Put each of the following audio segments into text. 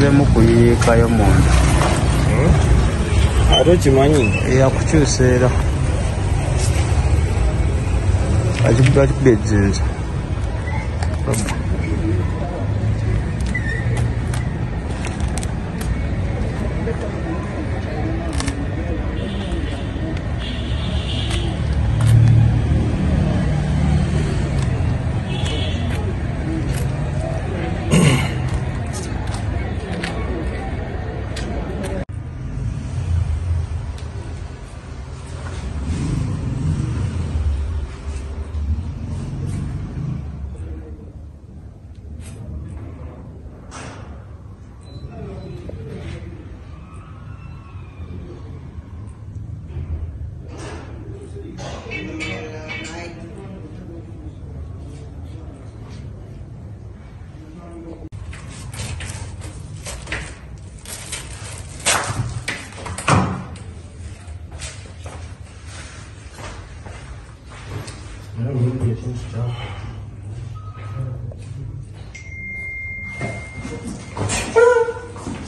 yazemu kuyiikayo munda ate okimanyi yakukyusa era agikubye ejjinja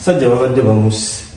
sajja babadde bamusi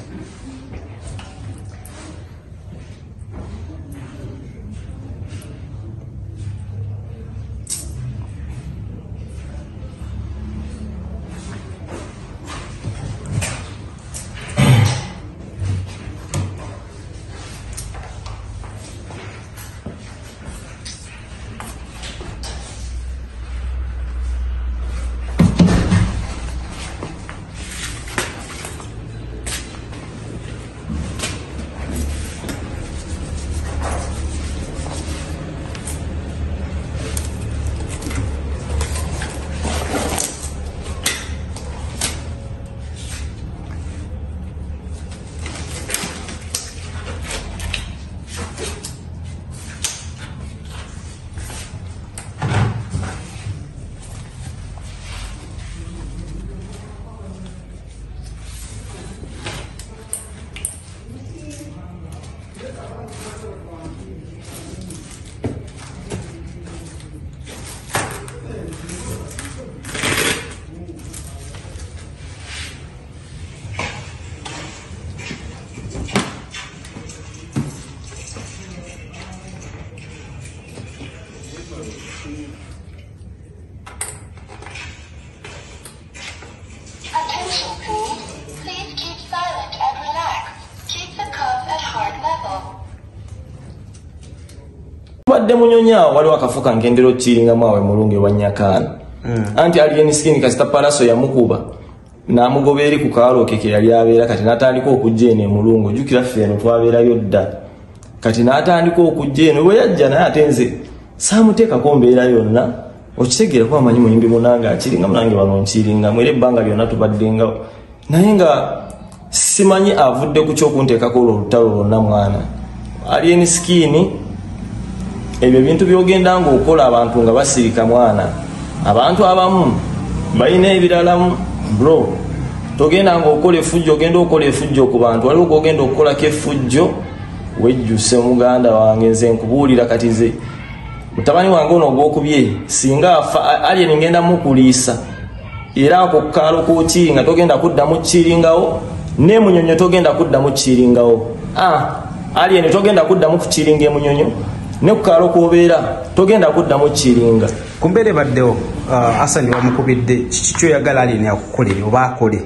badde munyonya waliwo akafuka ngendero chiringa mwawe mulunge wa Nyakana anti alien skin kasita palaso ya mukuba na mugoberi ku kaalo keke yali abeera kati natandika okujja ene mulungu jukira feno twabeera yodda kati natandika okujja ene we yajja naye atenze samuteeka kombeera yonna okitegera kwa amanyi muyimbi munanga achiringa munange wano nchiringa mwere banga lyonna tubaddenga naye nga simanyi avudde ku kyokunteekako olutalo lwonna mwana alien skin ebyo bintu byogenda nga okola abantu nga basirika mwana abantu abamu balina ebiralamu bro togenda nga okola effujjo ogenda okola effujjo ku bantu waliwo ogenda okukola keffujjo wejjuse muganda wange nze nkubuulira kati nze mutabani wange ono ogwokubye singa afa alien ngenda mukuliisa era ako kukaalo kookiringa togenda kuddamu kiringawo ne munyonyo togenda kuddamu kiringawo alien togenda kuddamu kukiringa emunyonyo ne kukaalo koobeera togenda kuddamu kiringa kumbeere baddewo Hassan wamukubidde kiki kyoyagala alien akukolere oba akole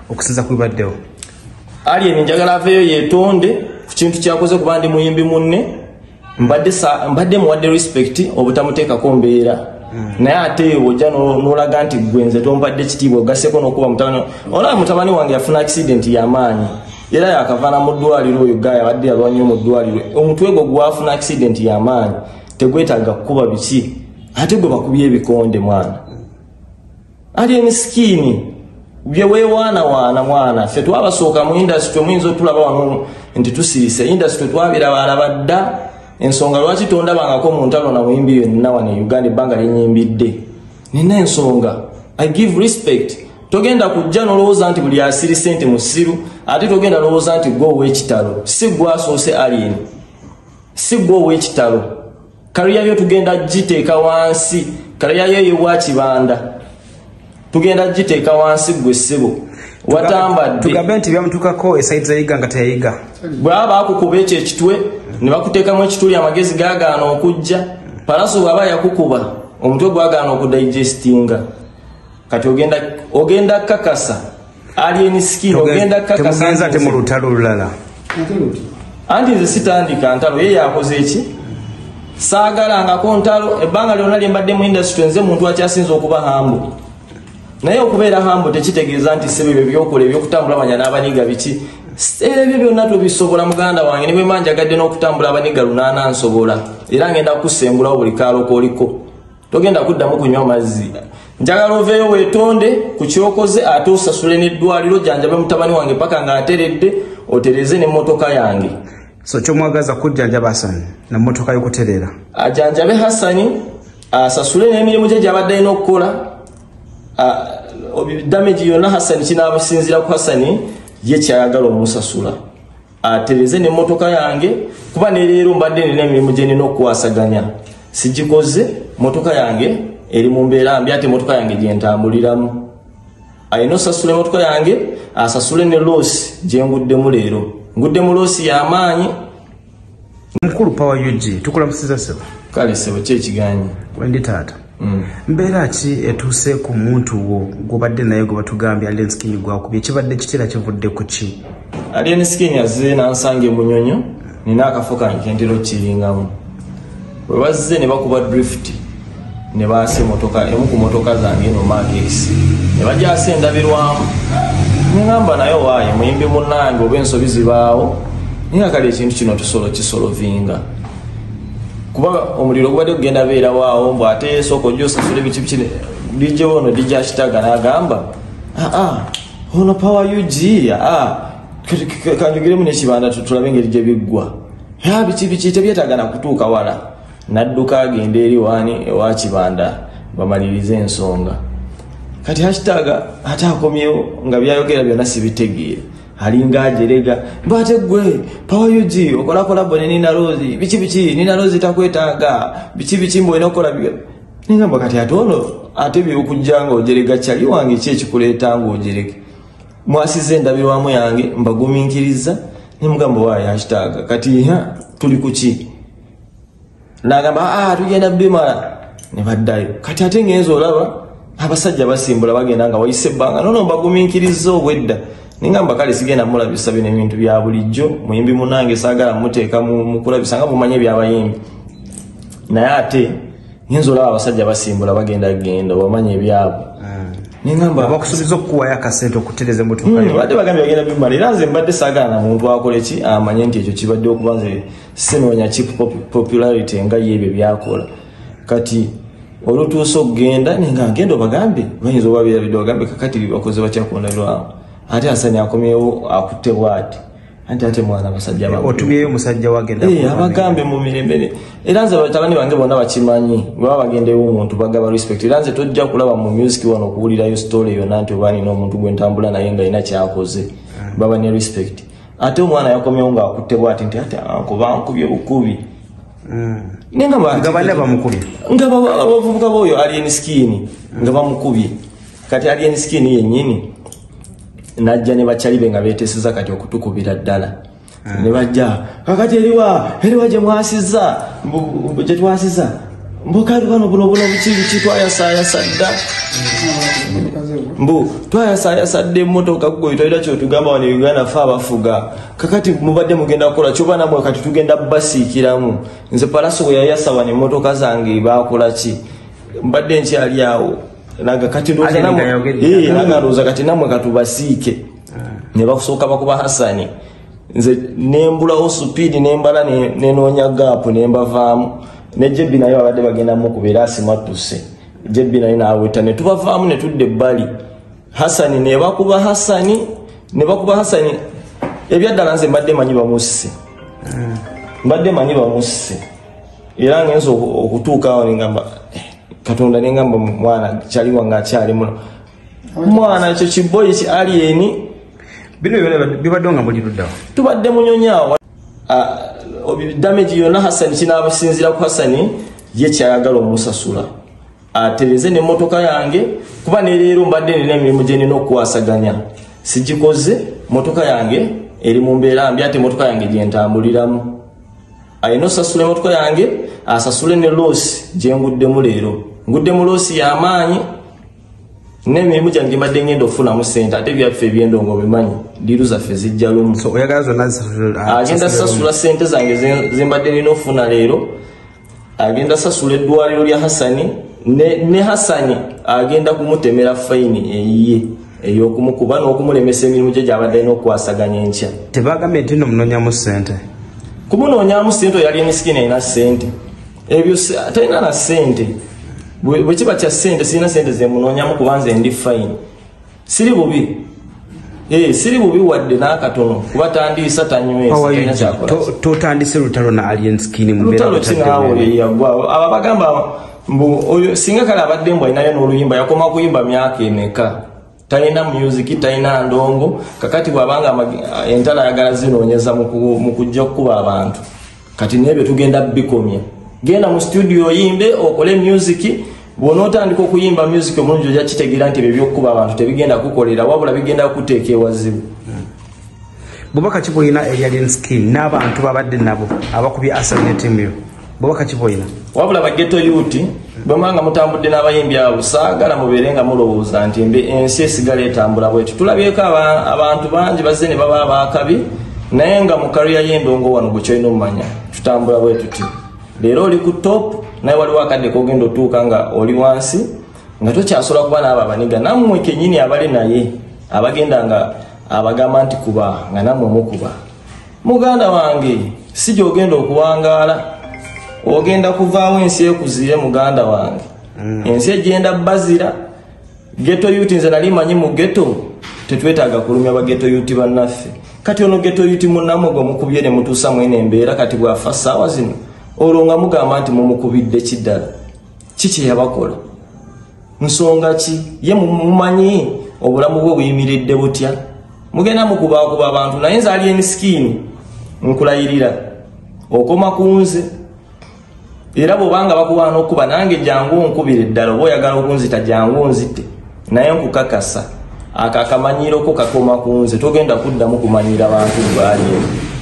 okusinza ku bibaddewo alien njagala aveeyo yeetonde ku kintu kyakoze kuba ndi muyimbi munne mbadde muwadde respect obutamuteekako mbeera naye ate ojja n'olaga nti gwenze tompadde kitiibwa ogasseko n'okuba mutabani olaba mutabani wange yafuna accident y'amaanyi era yakavaana mu ddwaliro oyo gaya abadde yalwa nnyo mu ddwaliro omutwe gwo gwafuna accident y'amaanyi tegwetaaga kukuba biki ate gwe bakubye ebikonde mwana alien skin bye weewaanawaana mwana ffe twabasooka mu industry omuyinza otulaba wano nti tusirise industry twabiraba dda ensonga lwaki tondabangako mu ntalo na muyimbi yonna wano e Uganda ebbanga linyimidde nina ensonga I give respect togenda kujja nolowooza nti buli asiri sente musiru ate togenda lowooza nti gwe ow'ekitalo si gwe asoose alien si gwe ow'ekitalo kariya yo tugenda giteeka wansi kariya yo yewa kibanda tugenda giteeka wansi gwe ssebo watambadde tugambe nti byamutukako esaizi eyiga nga teyayiga bwaba akukuba ekyo ekitwe ne bakuteekamu ekituli amagezi gaagaana okujja Palaso bwaba yakukuba omutwe gwagaana okudigestinga kati ogenda kakasa alien skill ogenda kakasa temugenza te mu lutalo lulala anti nze sitandika ntalo ye yakoze eki saagalangako ntalo ebbanga lyonna lye mbadde mu industry nze muntu akyasinza okuba hambo naye okubeera hambo tekitegeeza nti sebe ebyo byokola ebyokutambula banya n'abaniga biki ebyo byonna tobisobola muganda wange ne bwe manjagadde n'okutambula abaniga lunaana nsobola era ngenda kusengulawo buli kaalo kooliko togenda kuddamu kunywa mazzi njagala oveeyo weetonde ku kyokoze ate osasule n'eddwaliro janjabe mutabani wange paka ng'ateredde otereze n'emmotoka yange so kyomwagaza kujjanjaba Hasani na mmotoka y'okuterera ajanjabe Hasani asasule n'emirimu gye gy'abadde alina okukola damage yonna Hasani kinaabasinzira ku Hasani ye kyayagala omusasula atereze n'emmotoka yange kuba ne leero mbadde nina emirimu gye nina okukwasaganya sigikoze motoka yange eri mu mbeera mbi ate motoka yange gye ntambuliramu ayina osasula emmotoka yange asasule ne loosi gye nguddemu leero nguddemu loosi y'amaanyi mukulu Power UG tukulamusiza sebo kale sebo kyekiganyi wendi taata mbeera ki etuuse ku muntu wo gwobadde naye gwe batugambye alien skin gwakubye kibadde kitera kivudde ku ki alien skin yazze nansange munyonyo nina akafo kange kentero kiringamu bwe bazze ne bakuba drift ne baase motoka emu ku motoka zange no Magex ne bajase endabirwamu ngamba nayo waaye muyimbi munnange oba ensobi zibaawo ninga kale ekintu kino kisolovinga kuba omuliro gubadde kugenda beera waawo mbw ate soko gyosasula ebikibikire DJ ono DJ Ashitaga n'agamba ono Power UG kanjugiremu n'ekibanda tulabe engeri gye biggwa biki tebyetagana kutuuka wala nadduka agenda eri wani ewa kibanda bamalirize ensonga kati Ashitaga ate akomyewo nga byayogera byonna sibitegeera alinga ajerega mbate gwe Power UG okolakola bone Nina Rose biki Nina Rose takwetaaga biki mbo enokola byo ningamba kati atono ate byokujjanga ojerega kyali wange kyekikuleeta ngo ojerege mwasize ndabirwamu yange mbaguminkiriza nimugamba wa Ashitaga kati tuli kuki nagamba tugenda bimala ne baddayo kati ate ngenzo olaba abasajja basimbula bagenda nga wayise ebbanga nono mbaguminkiriza obwedda ningamba kale sigenda mulabisa bino ebintu bya bulijjo muyimbi munange saagala muteeka mukulabisa nga bumanye byabayimbi naye ate ngenzo olaba abasajja basimbula bagenda bamanye ebyabo ningamba bakusubiza okukuwayo akasente okutereza emmotoka badde bagambye bagenda bimala era nze mbadde saagala na muntu akole ki amanye nti ekyo kibadde okuba nze sinoonya cheap popularity nga yebyo byakola kati olutuusa okugenda ninga ngendo bagambe bayinza obabeera bidde bagambe kakati bakoze bakyakondabirwamu ate Hasani akomyewo akutte bwati ate mwana basajja otumyeyo omusajja wagenda abagambe mu mirembe era nze batabani bange bonna bakimanyi baba bagendewo omuntu bagaba respect era nze tojja kulaba mu music wano okuwulirayo story yonna nti obaani n'omuntu gwentambula naye nga ina kyakoze baba ne respect ate omwana yakomyewo nga akutte bwati nti ate bankubye bukubi nga bavubuka boyo alien skin nga bamukubye kati alien skin yennyini najja ne bakyalibe nga beeteseza kati okutukubira ddala ne bajja kakati eriwa gye mwasiza gye twasiza mbokali bano buno biki twayasayasa dda mbu twayasayasa dda emmotoka gwe toyita kyotugamba wano Uganda fe abafuga kakati mubadde mugenda kukola kyoba namwe kati tugenda basiikiramu nze Palaso bwe yayasa wano emmotoka zange baakola ki mbadde nkyali awo naga kati ndoza kati namwe katubasiike ne bakusooka bakuba Hasani nze nembulawo speed nembala nenoonya gaapu nembavaamu ne Jebbi naye babadde bagenda mukubeera asimatuse Jebbi naye naaweta ne tubavaamu ne tudde ebbali Hasani ne bakuba Hasani ebyaddala nze mbadde manyi bamusse era ngenza okutuuka awo nengamba Katonda nengamba mwana kyaliwa nga akyali muno mwana ekyo kiboyi ki alien bino bibadde nga muli luddawo tubadde munyonyawo damage yonna Hasani kinaabasinzira ku Hasani ye kyayagala omusasula atereze n'emmotoka yange kuba ne leero mbadde nina emirimu gye nina okukwasaganya sijikoze motoka yange eri mu mbeera mbi ate motoka yange gye ntambuliramu ayino sasule motoka yange asasule ne losi gye nguddemu leero nguddemu losi y'amaanyi n'emirimu gyange mbadde ngenda okufunamu ssente ate byaffe ebyendongo bimanyi diiru zaffe zijja lumu agenda sasula ssente zange zembadde nina okufuna leero agenda sasula eddwaliro lya Hasani ne Hasani agenda kumutemera fayini eyiye ey'okumukuba n'okumulemesa emirimu gye gy'abadde alina okukwasaganya enkya tebagambye nti nno munoonyamu ssente kumunoonyamu ssente oyo ali misikini alina ssente ebyo talina na ssente bwe kiba kya ssente sirina ssente zemunoonyamu kuba nze ndi fayini siri bubi siri bubi wadde n'akatono kuba tandiisa tanywesa totandise lutalo na alien skin mu lutalo kinaawo yeyagwawo abo bagamba mbu oyo singa kale abadde mbu alinayo n'oluyimba yakoma kuyimba myaka emeka talina music talina ndongo kakati bwabanga entala ayagala zinoonyeza mu kujja kukuba abantu kati nebyo tugenda bikomya genda mu studio yimbe okole music bw'onootandika okuyimba music omulungi ojja kitegeera nti ebyo by'okukuba abantu tebigenda kukolera wabula bigenda kuteeka ewazibu bubaka ki bwolina eri alien skin n'abantu babadde nabo abakubye assassinating bubaka ki bwolina wabula baghetto youth bwemanga mutambudde n'abayimbi abo saagala mubeere nga mulowooza nti ensi esigala etambula bwetu tulabyeko abantu bangi bazze ne baba abaakabi naye nga mu kariya y'endongo wano bwe kyolina omumanya tutambula bwe tuti leero oli ku top naye waliwo akadde kogenda otuuka nga oli wansi nga tokyasobola kuba n'abo abaniga nammwe kennyini abali naye abagenda nga abagamba nti kuba nga nammwe mukuba muganda wange si gy'ogenda okuwangaala ogenda kuvaawo ensi ekuzire muganda wange ensi egenda bazira ghetto youth nze nali manyi mu ghetto tetwetaaga kulumya ba ghetto youth bannaffe kati ono ghetto youth munnammwe gwe mukubye ne mutuusa mwene embeera kati bwafa ssaawa zino olwo nga mugamba nti mumukubidde kiddala kiki yabakola nsonga ki ye mumanyi obulamu bwe buyimiridde butya mugenda mukubaakuba abantu naye nze ali emisikini nkulayirira okoma ku nze era bw'obanga bakubaana okuba nange jangu onkubire ddala oba oyagala okunzita jangu onzite naye nkukakasa akakamanyiro ko kakoma ku nze togenda kuddamu kumanyira bantu bwaliemu